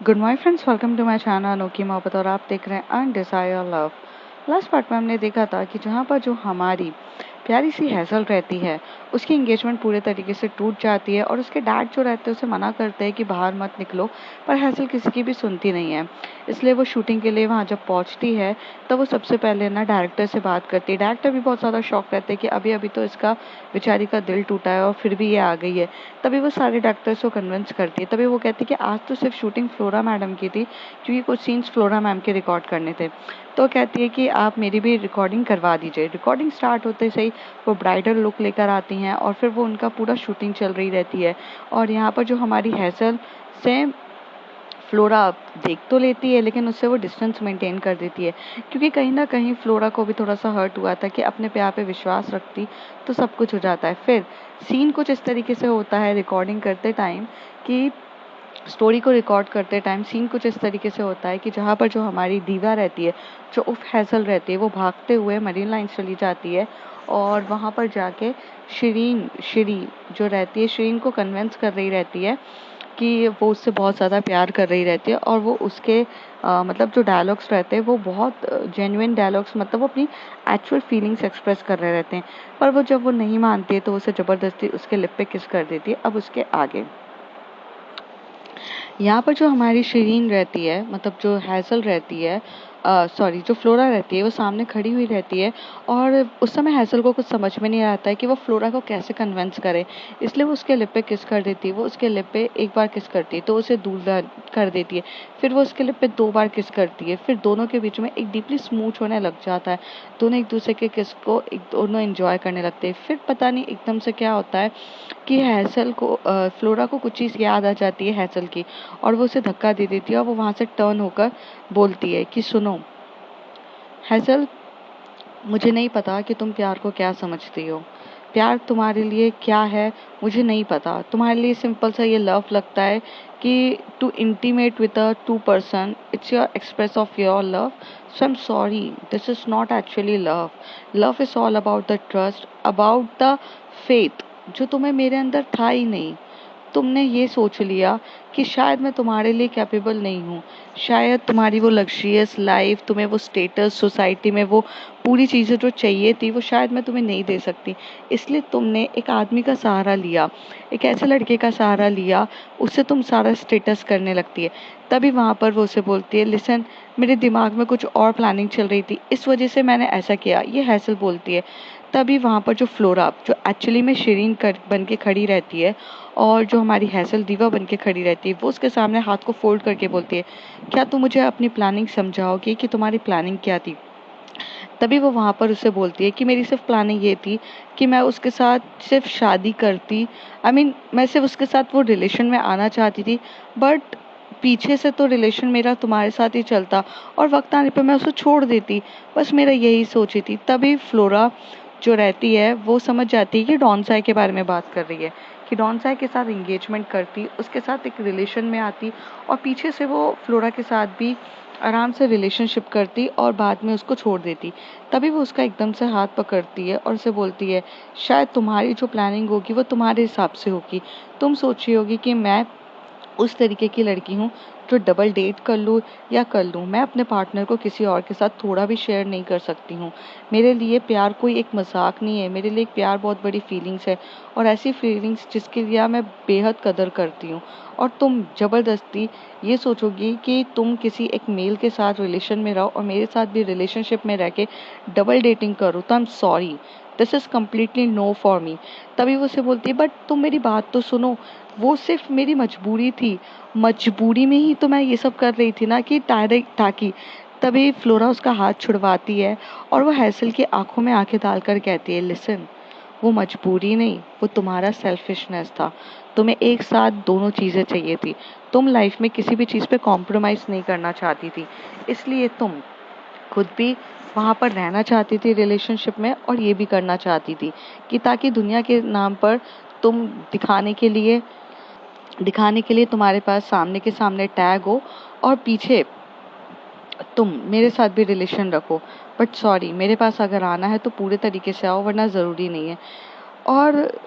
Good morning friends, welcome to my channel Anokhi Mohabbat और आप देख रहे हैं अनडिसाइड लव। लास्ट पार्ट में हमने देखा था कि जहाँ पर जो हमारी प्यारी सी हैसल रहती है उसकी एंगेजमेंट पूरे तरीके से टूट जाती है और उसके डैड जो रहते हैं उसे मना करते हैं कि बाहर मत निकलो, पर हैसल किसी की भी सुनती नहीं है। इसलिए वो शूटिंग के लिए वहाँ जब पहुँचती है तब वो सबसे पहले ना डायरेक्टर से बात करती है। डायरेक्टर भी बहुत ज़्यादा शॉक रहते हैं कि अभी अभी तो इसका बेचारी का दिल टूटा है और फिर भी ये आ गई है। तभी वो सारे डॉक्टर्स को कन्विंस करती है। तभी वो कहती है कि आज तो सिर्फ शूटिंग फ्लोरा मैडम की थी, क्योंकि कुछ सीन्स फ्लोरा मैम के रिकॉर्ड करने थे। तो कहती है कि आप मेरी भी रिकॉर्डिंग करवा दीजिए। रिकॉर्डिंग स्टार्ट होते सही वो ब्राइडल लुक लेकर आती हैं और फिर वो उनका पूरा शूटिंग चल रही रहती है। और यहाँ पर जो हमारी हैसल से फ्लोरा देख तो लेती है लेकिन उससे वो डिस्टेंस मेंटेन कर देती है, क्योंकि कहीं ना कहीं फ्लोरा को भी थोड़ा सा हर्ट हुआ था कि अपने प्यार पे विश्वास रखती तो सब कुछ हो जाता है। फिर सीन कुछ इस तरीके से होता है रिकॉर्डिंग करते टाइम कि स्टोरी को रिकॉर्ड करते टाइम सीन कुछ इस तरीके से होता है कि जहाँ पर जो हमारी दीवा रहती है, जो उफ हैसल रहती है, वो भागते हुए मरीन लाइन चली जाती है और वहाँ पर जाके श्री जो रहती है, श्रीन को कन्विंस कर रही रहती है कि वो उससे बहुत ज़्यादा प्यार कर रही रहती है और वो उसके मतलब जो डायलॉग्स रहते हैं वो बहुत जेन्युइन डायलॉग्स, मतलब वो अपनी एक्चुअल फीलिंग्स एक्सप्रेस कर रहे रहते हैं। पर वो जब वो नहीं मानती है तो उसे ज़बरदस्ती उसके लिप पे किस कर देती है। अब उसके आगे यहाँ पर जो हमारी शिरीन रहती है, मतलब जो हैसल रहती है, सॉरी जो फ्लोरा रहती है, वो सामने खड़ी हुई रहती है और उस समय हैसल को कुछ समझ में नहीं आता है कि वो फ्लोरा को कैसे कन्विंस करे। इसलिए वो उसके लिप पे किस कर देती है। वो उसके लिप पे एक बार किस करती है तो उसे दूर कर देती है। फिर वो उसके लिप पे 2 बार किस करती है। फिर दोनों के बीच में एक डीपली स्मूच होने लग जाता है। दोनों एक दूसरे के किस को दोनों एंजॉय करने लगते हैं। फिर पता नहीं एकदम से क्या होता है कि हैसल को फ्लोरा को कुछ चीज़ याद आ जाती है हैसल की, और वो उसे धक्का दे देती है और वो वहाँ से टर्न होकर बोलती है कि सुनो हैसल, मुझे नहीं पता कि तुम प्यार को क्या समझती हो। प्यार तुम्हारे लिए क्या है मुझे नहीं पता। तुम्हारे लिए सिंपल सा ये लव लगता है कि to intimate with a to person, it's your express of your love. So I am sorry, this is not actually love. Love is all about the trust, about the faith, जो तुम्हें मेरे अंदर था ही नहीं। तुमने ये सोच लिया कि शायद मैं तुम्हारे लिए कैपेबल नहीं हूँ, शायद तुम्हारी वो लग्जरियस लाइफ, तुम्हें वो स्टेटस सोसाइटी में वो पूरी चीज़ें जो चाहिए थी वो शायद मैं तुम्हें नहीं दे सकती। इसलिए तुमने एक आदमी का सहारा लिया, एक ऐसे लड़के का सहारा लिया, उससे तुम सारा स्टेटस करने लगती है। तभी वहाँ पर वो उसे बोलती है, लिसन, मेरे दिमाग में कुछ और प्लानिंग चल रही थी, इस वजह से मैंने ऐसा किया, ये हैसल बोलती है। तभी वहाँ पर जो फ्लोरा जो एक्चुअली में शिरीन कर बन के खड़ी रहती है और जो हमारी हैसल दीवा बन के खड़ी रहती है, वो उसके सामने हाथ को फोल्ड करके बोलती है, क्या तुम मुझे अपनी प्लानिंग समझाओगी कि तुम्हारी प्लानिंग क्या थी। तभी वो वहाँ पर उसे बोलती है कि मेरी सिर्फ प्लानिंग ये थी कि मैं उसके साथ सिर्फ शादी करती, मैं सिर्फ उसके साथ वो रिलेशन में आना चाहती थी, बट पीछे से तो रिलेशन मेरा तुम्हारे साथ ही चलता और वक्त आने पर मैं उसे छोड़ देती। बस मेरा यही सोची थी। तभी फ्लोरा जो रहती है वो समझ जाती है कि डॉनसाई के बारे में बात कर रही है, कि डॉनसाई के साथ एंगेजमेंट करती, उसके साथ एक रिलेशन में आती और पीछे से वो फ्लोरा के साथ भी आराम से रिलेशनशिप करती और बाद में उसको छोड़ देती। तभी वो उसका एकदम से हाथ पकड़ती है और उसे बोलती है, शायद तुम्हारी जो प्लानिंग होगी वो तुम्हारे हिसाब से होगी। तुम सोच रही होगी कि मैं उस तरीके की लड़की हूँ जो डबल डेट कर लूँ या कर लूँ, मैं अपने पार्टनर को किसी और के साथ थोड़ा भी शेयर नहीं कर सकती हूँ। मेरे लिए प्यार कोई एक मजाक नहीं है, मेरे लिए एक प्यार बहुत बड़ी फीलिंग्स है और ऐसी फीलिंग्स जिसके लिए मैं बेहद कदर करती हूँ। और तुम ज़बरदस्ती ये सोचोगी कि तुम किसी एक मेल के साथ रिलेशन में रहो और मेरे साथ भी रिलेशनशिप में रह के डबल डेटिंग करो, तो I am sorry, this is completely no for me. तभी वो उसे बोलती है, बट तुम मेरी बात तो सुनो, वो सिर्फ मेरी मजबूरी थी, मजबूरी में ही तो मैं ये सब कर रही थी ना, कि डायरेक्ट ताकि। तभी फ्लोरा उसका हाथ छुड़वाती है और वो हैसल की आंखों में आंखें डालकर कहती है, लिसन, वो मजबूरी नहीं, वो तुम्हारा सेल्फिशनेस था। तुम्हें एक साथ दोनों चीज़ें चाहिए थी। तुम लाइफ में किसी भी चीज़ पे कॉम्प्रोमाइज़ नहीं करना चाहती थी, इसलिए तुम खुद भी वहाँ पर रहना चाहती थी रिलेशनशिप में और ये भी करना चाहती थी कि ताकि दुनिया के नाम पर तुम दिखाने के लिए तुम्हारे पास सामने के सामने टैग हो और पीछे तुम मेरे साथ भी रिलेशन रखो। बट सॉरी, मेरे पास अगर आना है तो पूरे तरीके से आओ, वरना ज़रूरी नहीं है। और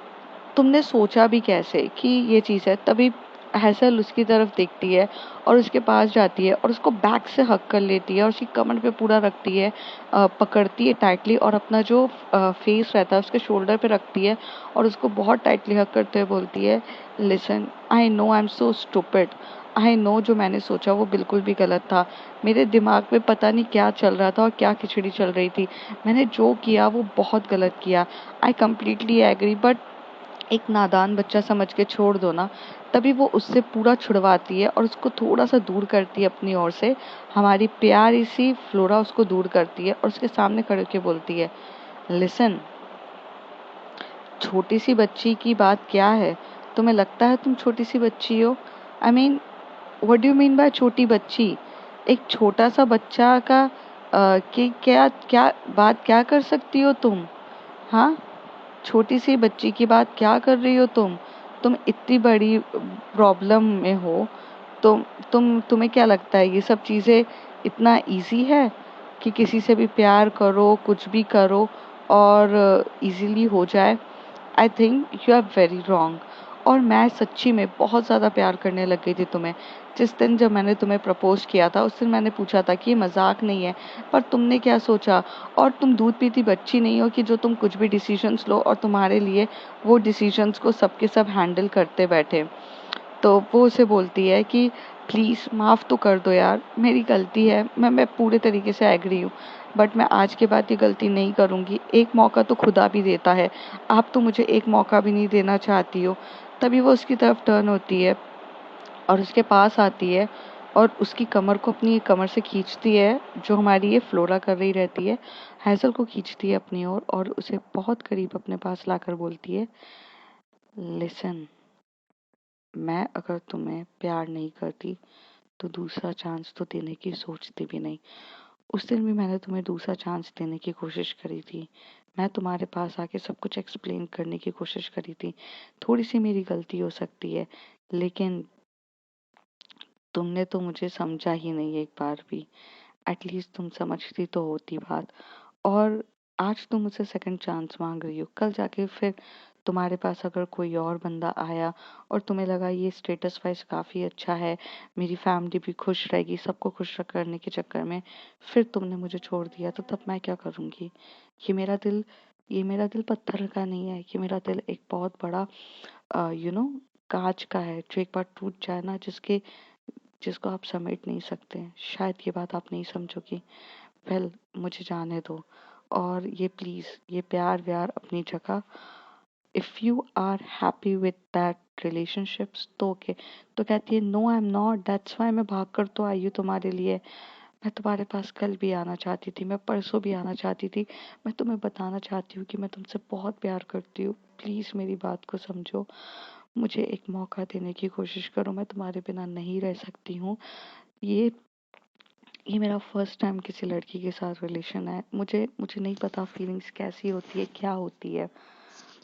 तुमने सोचा भी कैसे कि ये चीज़ है। तभी हैसल उसकी तरफ देखती है और उसके पास जाती है और उसको बैक से हग कर लेती है और उसकी कमर पे पूरा रखती है, पकड़ती है टाइटली और अपना जो फेस रहता है उसके शोल्डर पे रखती है और उसको बहुत टाइटली हग करते हुए बोलती है, listen, I know I am so stupid, I know जो मैंने सोचा वो बिल्कुल भी गलत था। मेरे दिमाग में पता नहीं क्या चल रहा था और क्या खिचड़ी चल रही थी। मैंने जो किया वो बहुत गलत किया। आई कम्प्लीटली एग्री, बट एक नादान बच्चा समझ के छोड़ दो ना। तभी वो उससे पूरा छुड़वाती है और उसको थोड़ा सा दूर करती है अपनी ओर से। हमारी प्यारी सी फ्लोरा उसको दूर करती है और उसके सामने खड़े होकर बोलती है, लिसन, छोटी सी बच्ची की बात क्या है? तुम्हें लगता है तुम छोटी सी बच्ची हो? I mean, what do you mean by छोटी बच्ची? एक छोटा सा बच्चा का कि क्या क्या बात क्या कर सकती हो तुम? हाँ, छोटी सी बच्ची की बात क्या कर रही हो तुम? तुम इतनी बड़ी प्रॉब्लम में हो। तुम्हें क्या लगता है ये सब चीज़ें इतना इजी है कि किसी से भी प्यार करो, कुछ भी करो और इजीली हो जाए? I think you are very wrong. और मैं सच्ची में बहुत ज़्यादा प्यार करने लग गई थी तुम्हें। जिस दिन जब मैंने तुम्हें प्रपोज किया था उस दिन मैंने पूछा था कि ये मजाक नहीं है, पर तुमने क्या सोचा? और तुम दूध पीती बच्ची नहीं हो कि जो तुम कुछ भी डिसीजंस लो और तुम्हारे लिए वो डिसीजंस को सबके सब हैंडल करते बैठे। तो वो उसे बोलती है कि प्लीज़ माफ़ तो कर दो यार, मेरी गलती है, मैं पूरे तरीके से एग्री हूँ, बट मैं आज के बाद ये गलती नहीं करूँगी। एक मौका तो खुदा भी देता है, आप तो मुझे एक मौका भी नहीं देना चाहती हो। तभी वो उसकी तरफ टर्न होती है और उसके पास आती है और उसकी कमर को अपनी कमर से खींचती है, जो हमारी ये फ्लोरा कर रही रहती है। हैज़ल को खींचती है अपनी ओर और उसे बहुत करीब अपने पास लाकर बोलती है, लिसन, मैं अगर तुम्हें प्यार नहीं करती तो दूसरा चांस तो देने की सोचती भी नहीं। उस दिन भी मैंने तुम्हें दूसरा चांस देने की कोशिश करी थी। मैं तुम्हारे पास आके सब कुछ एक्सप्लेन करने की कोशिश करी थी। थोड़ी सी मेरी गलती हो सकती है, लेकिन तुमने तो मुझे समझा ही नहीं एक बार भी। एटलीस्ट तुम समझती तो होती बात। और आज तुम मुझसे सेकंड चांस मांग रही हो, कल जाके फिर तुम्हारे पास अगर कोई और बंदा आया और तुम्हें लगा ये स्टेटस वाइज काफ़ी अच्छा है, मेरी फैमिली भी खुश रहेगी, सबको खुश करने के चक्कर में फिर तुमने मुझे छोड़ दिया, तो तब मैं क्या करूँगी? ये मेरा दिल ये मेरा दिल पत्थर का नहीं है, ये मेरा दिल एक बहुत बड़ा यू नो कांच का है, जो एक बार टूट जाए ना, जिसको आप समेट नहीं सकते। शायद ये बात आप नहीं समझोगी। वेल, मुझे जाने दो। और ये प्लीज़, ये प्यार व्यार अपनी जगह। If you are happy with that relationships तो ओके। तो कहती है, no I am not, that's why मैं भाग कर तो आई हूँ तुम्हारे लिए। मैं तुम्हारे पास कल भी आना चाहती थी, मैं परसों भी आना चाहती थी। मैं तुम्हें बताना चाहती हूँ कि मैं तुमसे बहुत प्यार करती हूँ। प्लीज़ मेरी बात को समझो, मुझे एक मौका देने की कोशिश करो, मैं तुम्हारे बिना नहीं रह सकती हूँ। ये ये मेरा फर्स्ट टाइम किसी लड़की के साथ रिलेशन है। मुझे मुझे नहीं पता फीलिंग्स कैसी होती है, क्या होती है।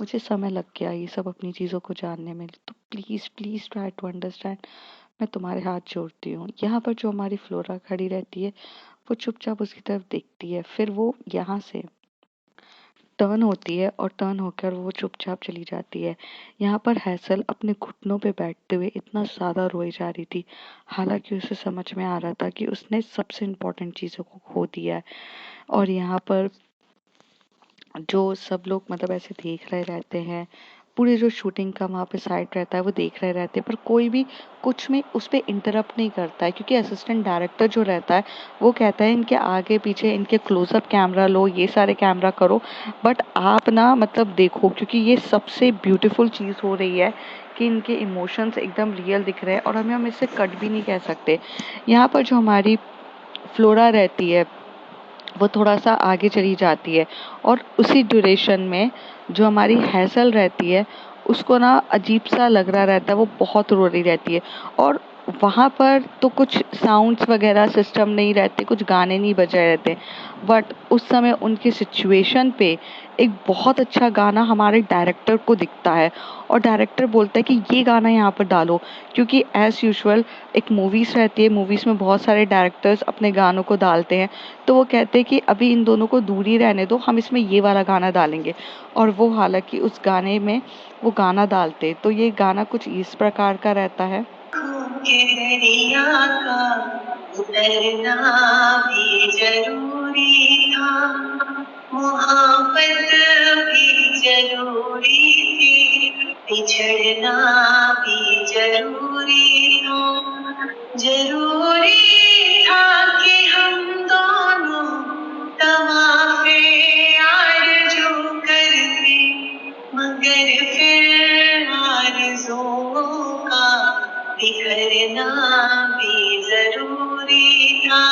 मुझे समय लग गया ये सब अपनी चीज़ों को जानने में। तो please please try to understand. मैं तुम्हारे हाथ जोड़ती हूँ। यहाँ पर जो हमारी फ्लोरा खड़ी रहती है वो चुपचाप उसकी तरफ देखती है, फिर वो यहाँ से टर्न होती है और टर्न होकर वो चुपचाप चली जाती है। यहाँ पर हैसल अपने घुटनों पे बैठते हुए इतना ज़्यादा रोई जा रही थी, हालांकि उसे समझ में आ रहा था कि उसने सबसे इम्पोर्टेंट चीज़ों को खो दिया है। और यहाँ पर जो सब लोग मतलब ऐसे देख रहे रहते हैं, पूरी जो शूटिंग का वहाँ पे साइड रहता है वो देख रहे रहते हैं, पर कोई भी कुछ में उस पर इंटरप्ट नहीं करता है, क्योंकि असिस्टेंट डायरेक्टर जो रहता है वो कहता है इनके आगे पीछे इनके क्लोजअप कैमरा लो, ये सारे कैमरा करो, बट आप ना मतलब देखो, क्योंकि ये सबसे ब्यूटीफुल चीज़ हो रही है कि इनके इमोशंस एकदम रियल दिख रहे हैं और हम इससे कट भी नहीं कह सकते। यहाँ पर जो हमारी फ्लोरा रहती है वो थोड़ा सा आगे चली जाती है और उसी ड्यूरेशन में जो हमारी हैसल रहती है उसको ना अजीब सा लग रहा रहता है, वो बहुत रो रही रहती है। और वहाँ पर तो कुछ साउंड्स वगैरह सिस्टम नहीं रहते, कुछ गाने नहीं बज रहे रहते, बट उस समय उनकी सिचुएशन पे एक बहुत अच्छा गाना हमारे डायरेक्टर को दिखता है और डायरेक्टर बोलता है कि ये गाना यहाँ पर डालो, क्योंकि एज यूजुअल एक मूवीज़ रहती है, मूवीज़ में बहुत सारे डायरेक्टर्स अपने गानों को डालते हैं, तो वो कहते हैं कि अभी इन दोनों को दूर ही रहने दो, हम इसमें ये वाला गाना डालेंगे। और वो हालांकि उस गाने में वो गाना डालते, तो ये गाना कुछ इस प्रकार का रहता है। के दरिया का उतरना भी जरूरी था, मोहब्बत भी जरूरी थी, बिछड़ना भी जरूरी था। जरूरी था कि हम दोनों तवाफ़े आरज़ू करते, मगर फिर आरज़ुओं का बिखरना भी ज़रूरी था।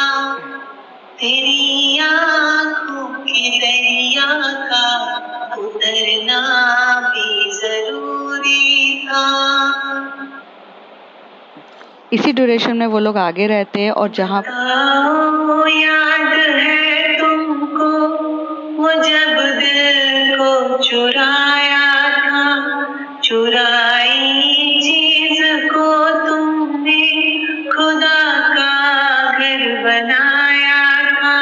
तेरी आँखों के दरिया का उतरना भी ज़रूरी था। इसी ड्यूरेशन में वो लोग आगे रहते हैं और जहाँ याद है तुमको वो जब दिल को चुराया था, चुराई चीज को तुमने खुदा का घर बनाया था।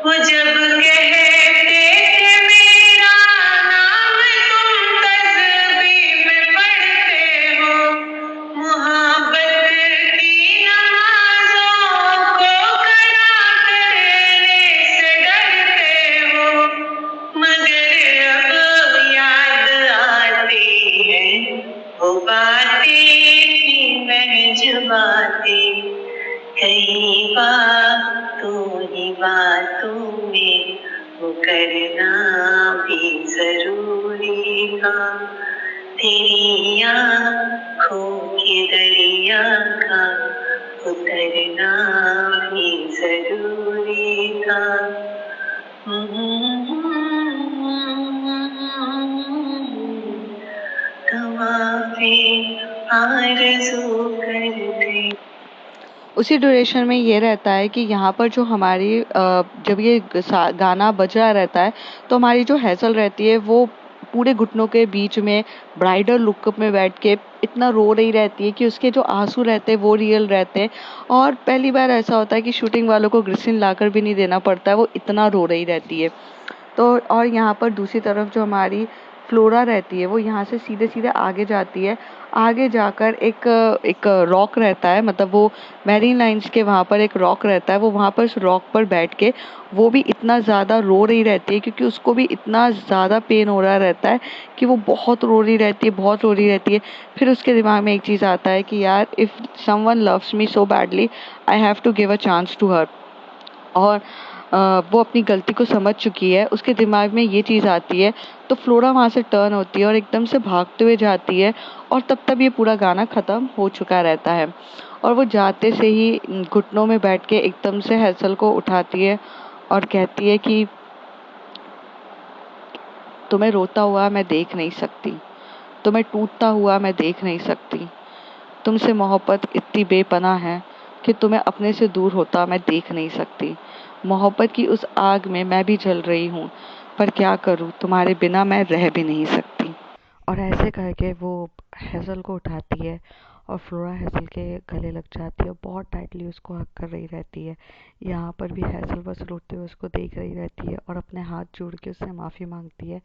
वो जब कहते थे मेरा नाम तुम तस्बीह में पढ़ते हो, मोहब्बत की नमाज़ों को करा करने से डरते हो, मगर अब याद आती है वो बातें थी महज बातें, कई बातों ही बातों में वो करना भी जरूरी था। तेरी आँखों के दरिया का उतरना भी जरूरी था। तवाफ़े आरज़ू करते। उसी ड्यूरेशन में ये रहता है कि यहाँ पर जो हमारी जब ये गाना बज रहा रहता है तो हमारी जो हैसल रहती है वो पूरे घुटनों के बीच में ब्राइडल लुकअप में बैठ के इतना रो रही रहती है कि उसके जो आंसू रहते हैं वो रियल रहते हैं। और पहली बार ऐसा होता है कि शूटिंग वालों को ग्लिसरीन लाकर भी नहीं देना पड़ता है, वो इतना रो रही रहती है। तो और यहाँ पर दूसरी तरफ जो हमारी फ्लोरा रहती है वो यहाँ से सीधे सीधे आगे जाती है। आगे जाकर एक एक रॉक रहता है, मतलब वो मैरीन लाइन्स के वहाँ पर एक रॉक रहता है, वो वहाँ पर उस रॉक पर बैठ के वो भी इतना ज़्यादा रो रही रहती है क्योंकि उसको भी इतना ज़्यादा पेन हो रहा रहता है कि वो बहुत रो रही रहती है, बहुत रो रही रहती है। फिर उसके दिमाग में एक चीज़ आता है कि यार if someone loves me so badly I have to give a chance to her. और वो अपनी गलती को समझ चुकी है, उसके दिमाग में ये चीज़ आती है, तो फ्लोरा वहाँ से टर्न होती है और एकदम से भागते हुए जाती है और तब तक ये पूरा गाना ख़त्म हो चुका रहता है। और वो जाते से ही घुटनों में बैठ के एकदम से हैसल को उठाती है और कहती है कि तुम्हें रोता हुआ मैं देख नहीं सकती, तुम्हें टूटता हुआ मैं देख नहीं सकती, तुमसे मोहब्बत इतनी बेपनाह है कि तुम्हें अपने से दूर होता मैं देख नहीं सकती। मोहब्बत की उस आग में मैं भी जल रही हूँ, पर क्या करूँ तुम्हारे बिना मैं रह भी नहीं सकती। और ऐसे करके वो हैज़ल को उठाती है और फ्लोरा हैज़ल के गले लग जाती है और बहुत टाइटली उसको हग कर रही रहती है। यहाँ पर भी हैज़ल बस रोते हुए उसको देख रही रहती है और अपने हाथ जोड़ के उससे माफ़ी मांगती है।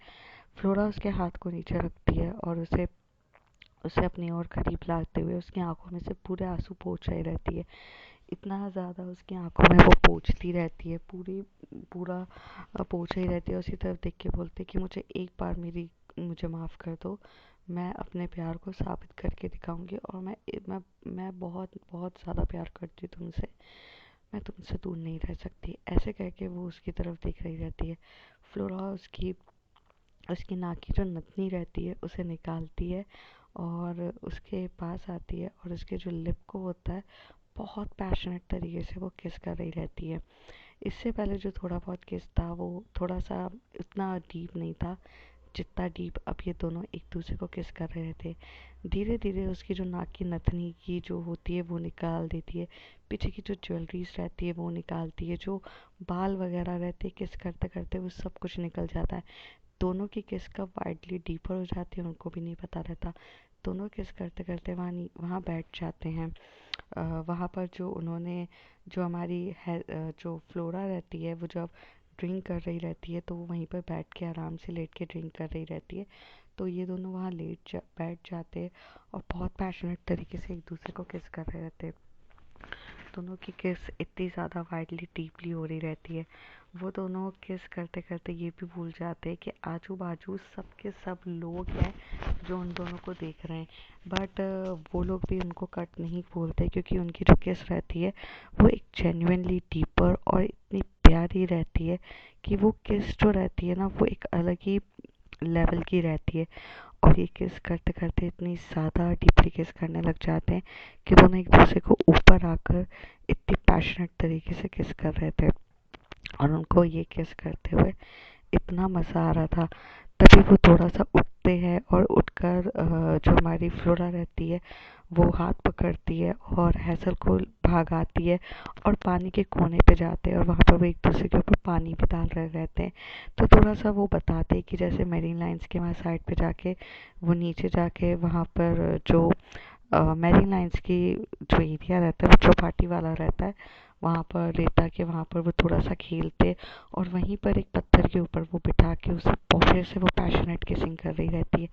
फ्लोरा उसके हाथ को नीचे रखती है और उसे उसे अपनी ओर करीब लाते हुए उसकी आंखों में से पूरे आंसू पोंछ रही रहती है। इतना ज़्यादा उसकी आंखों में वो पोंछती रहती है, पूरा पोंछ रही रहती है। उसी तरफ देख के बोलती है कि मुझे माफ़ कर दो, मैं अपने प्यार को साबित करके दिखाऊंगी और मैं बहुत बहुत ज़्यादा प्यार करती हूँ तुमसे, मैं तुमसे दूर नहीं रह सकती। ऐसे कह के वो उसकी तरफ देख रही रहती है। फ्लोरा उसकी उसकी नाक की जो नथनी रहती है उसे निकालती है और उसके पास आती है और उसके जो लिप को होता है बहुत पैशनेट तरीके से वो किस कर रही रहती है। इससे पहले जो थोड़ा बहुत किस था वो थोड़ा सा इतना डीप नहीं था जितना डीप अब ये दोनों एक दूसरे को किस कर रहे थे। धीरे धीरे उसकी जो नाक की नथनी की जो होती है वो निकाल देती है, पीछे की जो ज्वेलरीज रहती है वो निकालती है, जो बाल वगैरह रहते हैं किस करते करते वो सब कुछ निकल जाता है। दोनों की किस कब वाइडली डीपर हो जाती है उनको भी नहीं पता रहता। दोनों किस करते करते वहाँ बैठ जाते हैं। वहाँ पर जो हमारी है जो फ्लोरा रहती है वो जब ड्रिंक कर रही रहती है तो वो वहीं पर बैठ के आराम से लेट के ड्रिंक कर रही रहती है। तो ये दोनों वहाँ बैठ जाते और बहुत पैशनेट तरीके से एक दूसरे को किस कर रहे रहते। दोनों की किस इतनी ज़्यादा वाइडली डीपली हो रही रहती है, वो दोनों किस करते करते ये भी भूल जाते हैं कि आजू बाजू सब के सब लोग हैं जो उन दोनों को देख रहे हैं। बट वो लोग भी उनको कट नहीं बोलते, क्योंकि उनकी जो किस रहती है वो एक जेन्युइनली डीपर और इतनी प्यारी रहती है कि वो किस जो रहती है ना वो एक अलग ही लेवल की रहती है। और ये किस करते करते इतनी ज़्यादा डीपली किस करने लग जाते हैं कि दोनों एक दूसरे को ऊपर आकर इतनी पैशनेट तरीके से किस कर रहे थे। और उनको ये किस करते हुए इतना मज़ा आ रहा था। तभी वो थोड़ा सा उठते हैं और उठकर जो हमारी फ्लोरा रहती है वो हाथ पकड़ती है और हैसल को भागाती है और पानी के कोने पे जाते हैं और वहाँ पर वो एक दूसरे के ऊपर पानी भी डाल रहे रहते हैं। तो थोड़ा सा वो बताते हैं कि जैसे मेरीन लाइन्स के वहाँ साइड पे जाके वो नीचे जाके वहाँ पर जो मेरीन लाइन्स की जो एरिया रहता है वो चौपाटी वाला रहता है, वहाँ पर लेटा के वहाँ पर वो थोड़ा सा खेलते और वहीं पर एक पत्थर के ऊपर वो बिठा के उसे फिर से वो पैशनेट किसिंग कर रही रहती है।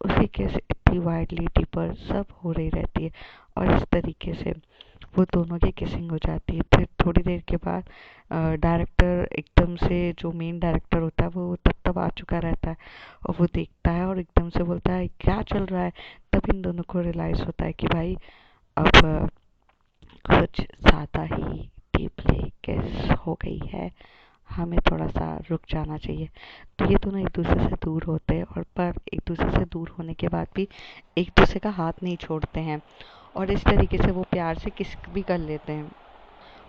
उसी किस इतनी वाइडली डीपर सब हो रही रहती है और इस तरीके से वो दोनों की किसिंग हो जाती है। फिर थोड़ी देर के बाद डायरेक्टर एकदम से जो मेन डायरेक्टर होता है वो तब आ चुका रहता है और वो देखता है और एकदम से बोलता है क्या चल रहा है। तब इन दोनों को रियलाइज़ होता है कि भाई अब कुछ ज़्यादा ही डीपली किस हो गई है, हमें थोड़ा सा रुक जाना चाहिए। तो ये दोनों एक दूसरे से दूर होते हैं और पर एक दूसरे से दूर होने के बाद भी एक दूसरे का हाथ नहीं छोड़ते हैं और इस तरीके से वो प्यार से किस भी कर लेते हैं।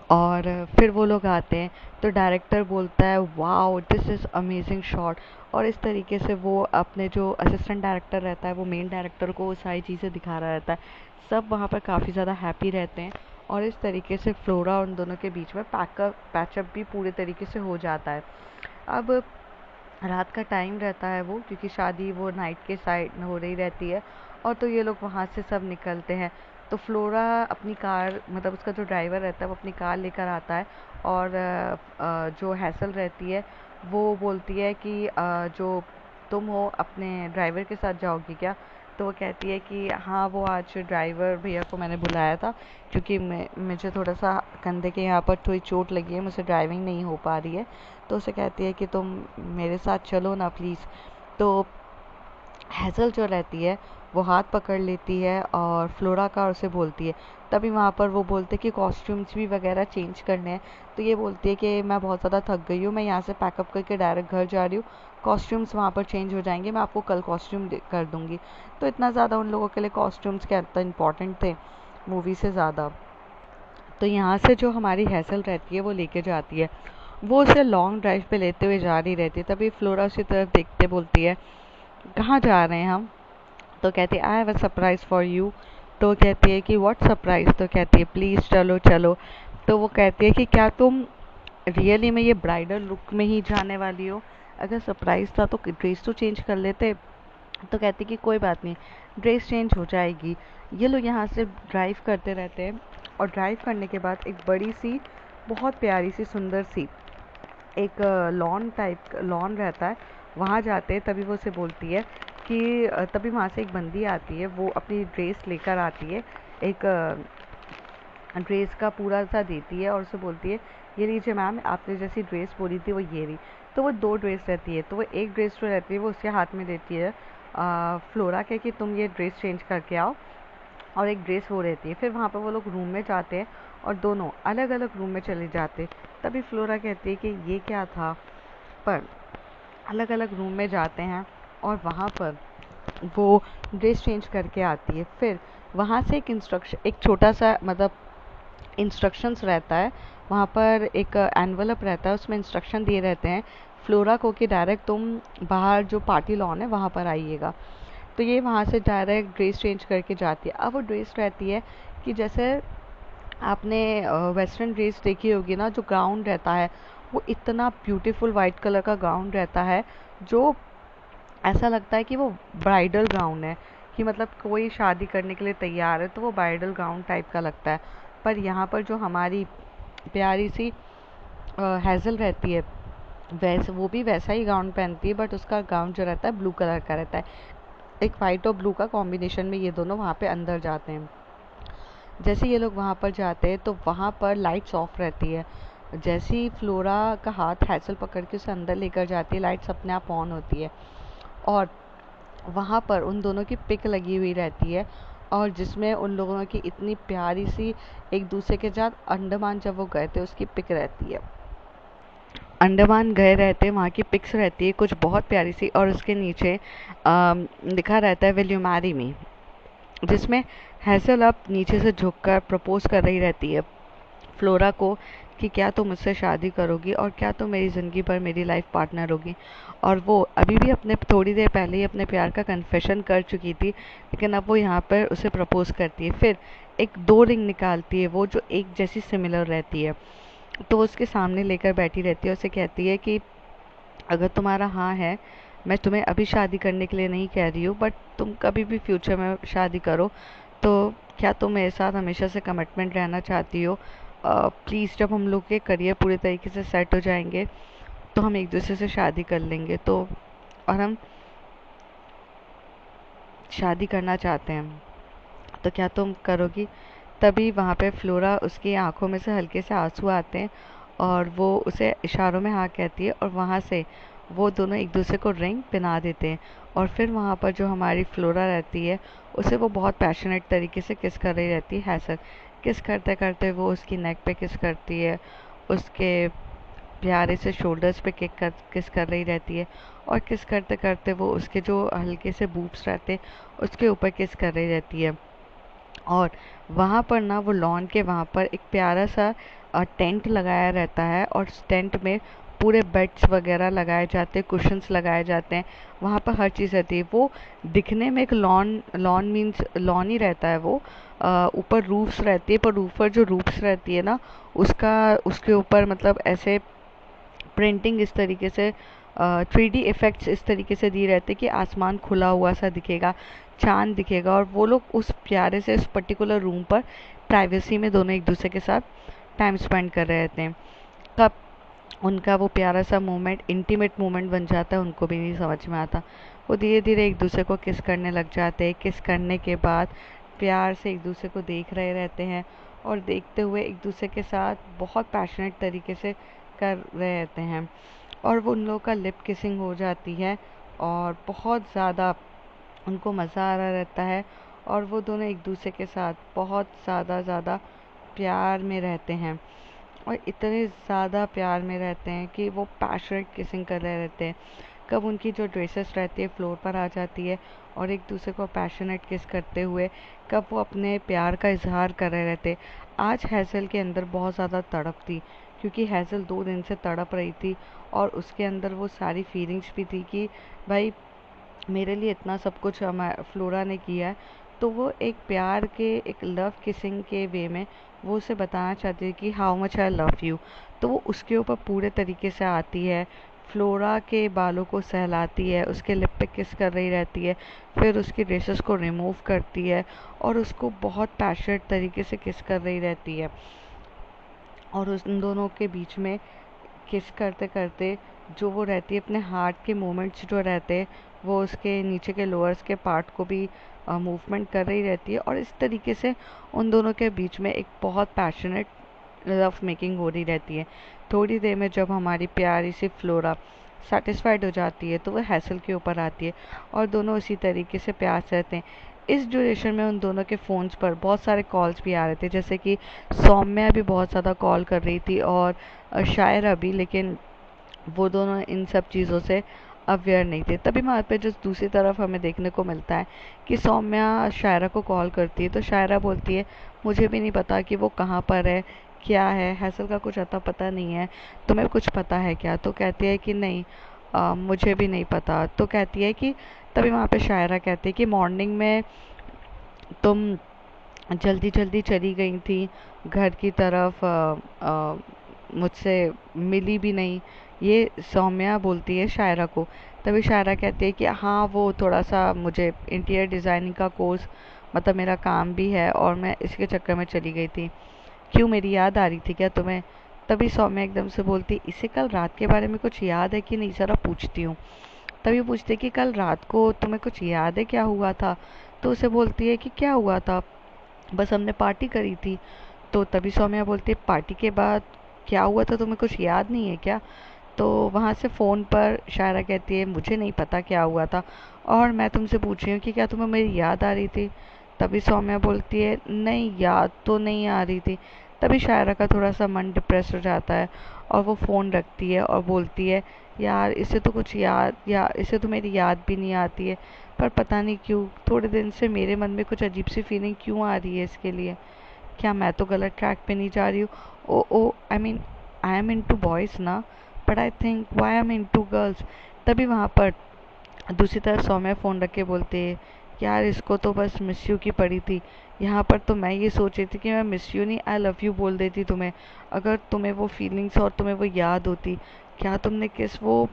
और फिर वो लोग आते हैं तो डायरेक्टर बोलता है wow this is amazing shot. और इस तरीके से वो अपने जो असिस्टेंट डायरेक्टर रहता है वो मेन डायरेक्टर को वो सारी चीज़ें दिखा रहा रहता है। सब वहाँ पर काफ़ी ज़्यादा हैप्पी रहते हैं और इस तरीके से फ्लोरा और उन दोनों के बीच में पैचअप भी पूरे तरीके से हो जाता है। अब रात का टाइम रहता है वो, क्योंकि शादी वो नाइट के साइड में हो रही रहती है और तो ये लोग वहाँ से सब निकलते हैं। तो फ्लोरा अपनी कार मतलब उसका जो ड्राइवर रहता है वो अपनी कार लेकर आता है और जो हैसल रहती है वो बोलती है कि जो तुम हो अपने ड्राइवर के साथ जाओगी क्या। तो वो कहती है कि हाँ वो आज ड्राइवर भैया को मैंने बुलाया था क्योंकि मुझे थोड़ा सा कंधे के यहाँ पर थोड़ी चोट लगी है, मुझसे ड्राइविंग नहीं हो पा रही है। तो उसे कहती है कि तुम मेरे साथ चलो ना प्लीज़। तो हैज़ल जो रहती है वो हाथ पकड़ लेती है और फ्लोरा का उसे बोलती है। तभी वहाँ पर वो बोलते हैं कि कॉस्ट्यूम्स भी वगैरह चेंज करने हैं। तो ये बोलती है कि मैं बहुत ज़्यादा थक गई हूँ, मैं यहाँ से पैकअप करके डायरेक्ट घर जा रही हूँ, कॉस्ट्यूम्स वहाँ पर चेंज हो जाएंगे, मैं आपको कल कॉस्ट्यूम कर दूँगी। तो इतना ज़्यादा उन लोगों के लिए कॉस्ट्यूम्स क्या इतना इम्पॉर्टेंट थे मूवी से ज़्यादा। तो यहाँ से जो हमारी हैसल रहती है वो लेके जाती है, वो उसे लॉन्ग ड्राइव पे लेते हुए जा रही रहती है। तभी फ्लोरा उसी तरफ देखते बोलती है कहाँ जा रहे हैं हम। तो कहती है I have a surprise for you. तो कहती है कि व्हाट सरप्राइज़। तो कहती है प्लीज़ चलो चलो। तो वो कहती है कि क्या तुम रियली में ये ब्राइडल लुक में ही जाने वाली हो, अगर सरप्राइज़ था तो ड्रेस तो चेंज कर लेते। तो कहती कि कोई बात नहीं, ड्रेस चेंज हो जाएगी। ये लोग यहाँ से ड्राइव करते रहते हैं और ड्राइव करने के बाद एक बड़ी सी बहुत प्यारी सी सुंदर सी एक लॉन रहता है, वहाँ जाते हैं। तभी वो उसे बोलती है कि तभी वहाँ से एक बंदी आती है, वो अपनी ड्रेस लेकर आती है, एक ड्रेस का पूरा सा देती है और उसे बोलती है ये लीजिए मैम, आपने जैसी ड्रेस बोली थी वो ये रही। तो वो दो ड्रेस रहती है, तो वो एक ड्रेस जो रहती है वो उसके हाथ में देती है फ्लोरा के कि तुम ये ड्रेस चेंज करके आओ, और एक ड्रेस वो रहती है। फिर वहाँ पर वो लोग रूम में जाते हैं और दोनों अलग अलग रूम में चले जाते। तभी फ्लोरा कहती है कि ये क्या था, पर अलग अलग रूम में जाते हैं और वहाँ पर वो ड्रेस चेंज करके आती है। फिर वहाँ से एक छोटा सा मतलब इंस्ट्रक्शंस रहता है, वहाँ पर एक एनवलप रहता है, उसमें इंस्ट्रक्शन दिए रहते हैं फ्लोरा को कि डायरेक्ट तुम बाहर जो पार्टी लॉन है वहाँ पर आइएगा। तो ये वहाँ से डायरेक्ट ड्रेस चेंज करके जाती है। अब वो ड्रेस रहती है कि जैसे आपने वेस्टर्न ड्रेस देखी होगी ना, जो गाउन रहता है वो इतना ब्यूटीफुल वाइट कलर का गाउन रहता है, जो ऐसा लगता है कि वो ब्राइडल गाउन है, कि मतलब कोई शादी करने के लिए तैयार है तो वो ब्राइडल गाउन टाइप का लगता है। पर यहाँ पर जो हमारी प्यारी सी हैज़ल रहती है वैसे वो भी वैसा ही गाउन पहनती है, बट उसका गाउन जो रहता है ब्लू कलर का रहता है। एक वाइट और ब्लू का कॉम्बिनेशन में ये दोनों वहाँ पे अंदर जाते हैं। जैसे ये लोग वहाँ पर जाते हैं तो वहाँ पर लाइट्स ऑफ रहती है। जैसे ही फ्लोरा का हाथ हैसल पकड़ के उसे अंदर लेकर जाती है, लाइट्स अपने आप ऑन होती है और वहाँ पर उन दोनों की पिक लगी हुई रहती है, और जिसमें उन लोगों की इतनी प्यारी सी एक दूसरे के साथ अंडमान जब वो गए थे उसकी पिक रहती है। अंडमान गए रहते हैं, वहाँ की पिक्स रहती है कुछ बहुत प्यारी सी, और उसके नीचे लिखा रहता है विल यू मैरी मी, जिसमें हैसल अब नीचे से झुककर प्रपोज कर रही रहती है फ्लोरा को कि क्या तुम मुझसे शादी करोगी और क्या तुम मेरी ज़िंदगी भर मेरी लाइफ पार्टनर होगी। और वो अभी भी अपने थोड़ी देर पहले ही अपने प्यार का कन्फेशन कर चुकी थी, लेकिन अब वो यहाँ पर उसे प्रपोज करती है। फिर एक 2 रिंग निकालती है वो, जो एक जैसी सिमिलर रहती है, तो वो उसके सामने लेकर बैठी रहती है। उसे कहती है कि अगर तुम्हारा हाँ है, मैं तुम्हें अभी शादी करने के लिए नहीं कह रही हूँ, बट तुम कभी भी फ्यूचर में शादी करो तो क्या तुम मेरे साथ हमेशा से कमिटमेंट रहना चाहती हो? प्लीज़, जब हम लोग के करियर पूरे तरीके से सेट हो जाएंगे तो हम एक दूसरे से शादी कर लेंगे, तो और हम शादी करना चाहते हैं, तो क्या तुम करोगी? तभी वहाँ पे फ्लोरा, उसकी आंखों में से हल्के से आंसू आते हैं और वो उसे इशारों में हाँ कहती है, और वहाँ से वो दोनों एक दूसरे को रिंग पहना देते हैं। और फिर वहाँ पर जो हमारी फ्लोरा रहती है उसे वो बहुत पैशनेट तरीके से किस कर रही रहती है हैसल। किस करते करते वो उसकी नेक पे किस करती है, उसके प्यारे से शोल्डर्स पे किस कर रही रहती है, और किस करते करते वो उसके जो हल्के से बूब्स रहते हैं उसके ऊपर किस कर रही रहती है। और वहाँ पर ना वो लॉन के वहाँ पर एक प्यारा सा टेंट लगाया रहता है, और उस टेंट में पूरे बेड्स वगैरह लगाए जाते हैं, कुशन्स लगाए जाते हैं, वहाँ पर हर चीज़ रहती है। वो दिखने में एक लॉन लॉन मीन्स लॉन ही रहता है वो। ऊपर रूफ्स रहती है, पर ऊपर जो रूफ्स रहती है ना उसका उसके ऊपर मतलब ऐसे प्रिंटिंग इस तरीके से 3D इफ़ेक्ट्स इस तरीके से दिए रहते कि आसमान खुला हुआ सा दिखेगा, चाँद दिखेगा, और वो लोग उस प्यारे से इस पर्टिकुलर रूम पर प्राइवेसी में दोनों एक दूसरे के साथ टाइम स्पेंड कर रहे होते हैं। कब उनका वो प्यारा सा मोमेंट इंटीमेट मोमेंट बन जाता है उनको भी नहीं समझ में आता। वो धीरे धीरे एक दूसरे को किस करने लग जाते हैं। किस करने के बाद प्यार से एक दूसरे को देख रहे रहते हैं, और देखते हुए एक दूसरे के साथ बहुत पैशनेट तरीके से कर रहे रहते हैं, और वो उन लोगों का लिप किसिंग हो जाती है और बहुत ज़्यादा उनको मज़ा आ रहा रहता है, और वो दोनों एक दूसरे के साथ बहुत ज़्यादा प्यार में रहते हैं, और इतने ज़्यादा प्यार में रहते हैं कि वो पैशनेट किसिंग कर रहे रहते हैं। कब उनकी जो ड्रेसेस रहती है फ्लोर पर आ जाती है और एक दूसरे को पैशनेट किस करते हुए कब वो अपने प्यार का इजहार कर रहे रहते। आज हैज़ल के अंदर बहुत ज़्यादा तड़प थी, क्योंकि हैज़ल 2 दिन से तड़प रही थी, और उसके अंदर वो सारी फीलिंग्स भी थी कि भाई मेरे लिए इतना सब कुछ फ्लोरा ने किया है। तो वो एक प्यार के एक लव किसिंग के वे में वो उसे बताना चाहती है कि how much I love you. तो वो उसके ऊपर पूरे तरीके से आती है, फ्लोरा के बालों को सहलाती है, उसके लिप पे किस कर रही रहती है, फिर उसकी ड्रेसेस को रिमूव करती है और उसको बहुत पैशनेट तरीके से किस कर रही रहती है। और उन दोनों के बीच में किस करते करते जो वो रहती है अपने हार्ट के मोमेंट्स जो रहते हैं वो उसके नीचे के लोअर्स के पार्ट को भी मूवमेंट कर रही रहती है, और इस तरीके से उन दोनों के बीच में एक बहुत पैशनेट लव मेकिंग हो रही रहती है। थोड़ी देर में जब हमारी प्यारी सी फ्लोरा सेटिस्फाइड हो जाती है तो वो हैसल के ऊपर आती है, और दोनों इसी तरीके से प्यार से रहते हैं। इस ड्यूरेशन में उन दोनों के फ़ोन्स पर बहुत सारे कॉल्स भी आ रहे थे, जैसे कि सौम्या भी बहुत ज़्यादा कॉल कर रही थी और शायरा भी, लेकिन वो दोनों इन सब चीज़ों से अवेयर नहीं थे। तभी वहाँ पे जो दूसरी तरफ हमें देखने को मिलता है कि सौम्या शायरा को कॉल करती है, तो शायरा बोलती है मुझे भी नहीं पता कि वो कहाँ पर है, क्या है, हैसल का कुछ अता पता नहीं है, तुम्हें कुछ पता है क्या? तो कहती है कि नहीं, मुझे भी नहीं पता। तो कहती है कि तभी वहाँ पे शायरा कहती है कि मॉर्निंग में तुम जल्दी जल्दी चली गई थी घर की तरफ, मुझसे मिली भी नहीं। ये सौम्या बोलती है शायरा को। तभी शायरा कहती है कि हाँ, वो थोड़ा सा मुझे इंटीरियर डिज़ाइनिंग का कोर्स मतलब मेरा काम भी है और मैं इसके चक्कर में चली गई थी। क्यों, मेरी याद आ रही थी क्या तुम्हें? तभी सौम्या एकदम से बोलती, इसे कल रात के बारे में कुछ याद है कि नहीं, ज़रा पूछती हूँ। तभी पूछते कि कल रात को तुम्हें कुछ याद है क्या हुआ था? तो उसे बोलती है कि क्या हुआ था, बस हमने पार्टी करी थी। तो तभी सौम्या बोलती है, पार्टी के बाद क्या हुआ था तुम्हें कुछ याद नहीं है क्या? तो वहाँ से फ़ोन पर शायरा कहती है, मुझे नहीं पता क्या हुआ था, और मैं तुमसे पूछ रही हूँ कि क्या तुम्हें मेरी याद आ रही थी? तभी सौम्या बोलती है, नहीं याद तो नहीं आ रही थी। तभी शायरा का थोड़ा सा मन डिप्रेस हो जाता है और वो फ़ोन रखती है और बोलती है, यार इसे तो कुछ याद, या इसे तो मेरी याद भी नहीं आती है, पर पता नहीं क्यों थोड़े दिन से मेरे मन में कुछ अजीब सी फीलिंग क्यों आ रही है इसके लिए। क्या मैं तो गलत ट्रैक पे नहीं जा रही हूँ? Oh oh I mean I am into boys ना, but I think why I am into girls. तभी वहाँ पर दूसरी तरफ सौम्या फ़ोन रख के बोलते है, यार इसको तो बस मिस यू की पड़ी थी। यहाँ पर तो मैं ये सोच रही थी कि मैं मिस यू नहीं, आई लव यू बोल देती तुम्हें, अगर तुम्हें वो फीलिंग्स और तुम्हें वो याद होती। क्या तुमने किस वो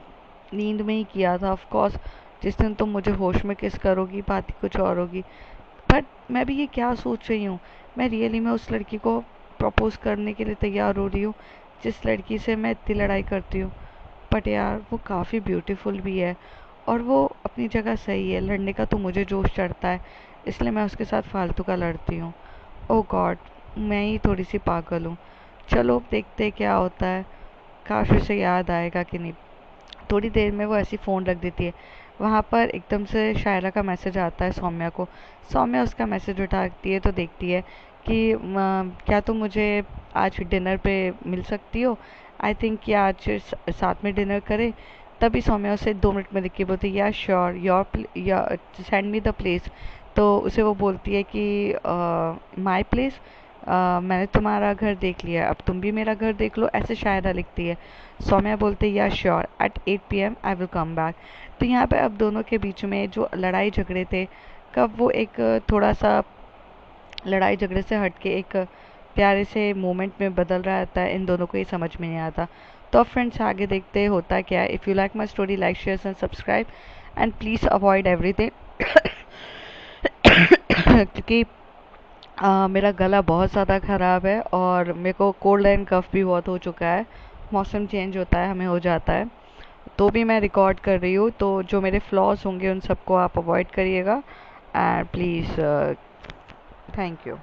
नींद में ही किया था? ऑफ कोर्स जिस दिन तुम मुझे होश में किस करोगी बात ही कुछ और होगी। बट मैं भी ये क्या सोच रही हूँ, मैं रियली में उस लड़की को प्रपोज करने के लिए तैयार हो रही हूँ जिस लड़की से मैं इतनी लड़ाई करती हूँ। बट यार वो काफ़ी ब्यूटीफुल भी है और वो अपनी जगह सही है, लड़ने का तो मुझे जोश चढ़ता है, इसलिए मैं उसके साथ फालतू का लड़ती हूँ। ओह गॉड, मैं ही थोड़ी सी पागल हूँ। चलो अब देखते हैं क्या होता है, काश उसे याद आएगा कि नहीं। थोड़ी देर में वो ऐसी फ़ोन रख देती है। वहाँ पर एकदम से शायरा का मैसेज आता है सौम्या को। सौम्या उसका मैसेज उठाती है तो देखती है कि क्या तुम मुझे आज डिनर पे मिल सकती हो? आई थिंक कि आज साथ में डिनर करें। तभी सौम्या उसे 2 मिनट में लिख के बोलती है, या sure, your send me the place. तो उसे वो बोलती है कि माई प्लेस, मैंने तुम्हारा घर देख लिया, अब तुम भी मेरा घर देख लो, ऐसे शायरा लिखती है। सौम्या बोलते हैं, yeah sure, at 8 PM I will come back. तो यहाँ पे अब दोनों के बीच में जो लड़ाई झगड़े थे, कब वो एक थोड़ा सा लड़ाई झगड़े से हट के एक प्यारे से मोमेंट में बदल रहा था, इन दोनों को ही समझ में नहीं आता। तो अब फ्रेंड्स आगे देखते होता क्या है। If you like my story, like share and subscribe, and please avoid everything क्योंकि मेरा गला बहुत ज़्यादा ख़राब है और मेरे को कोल्ड एंड कफ भी बहुत हो चुका है। मौसम चेंज होता है, हमें हो जाता है, तो भी मैं रिकॉर्ड कर रही हूँ। तो जो मेरे फ्लॉज होंगे उन सबको आप अवॉइड करिएगा, एंड प्लीज़ थैंक यू।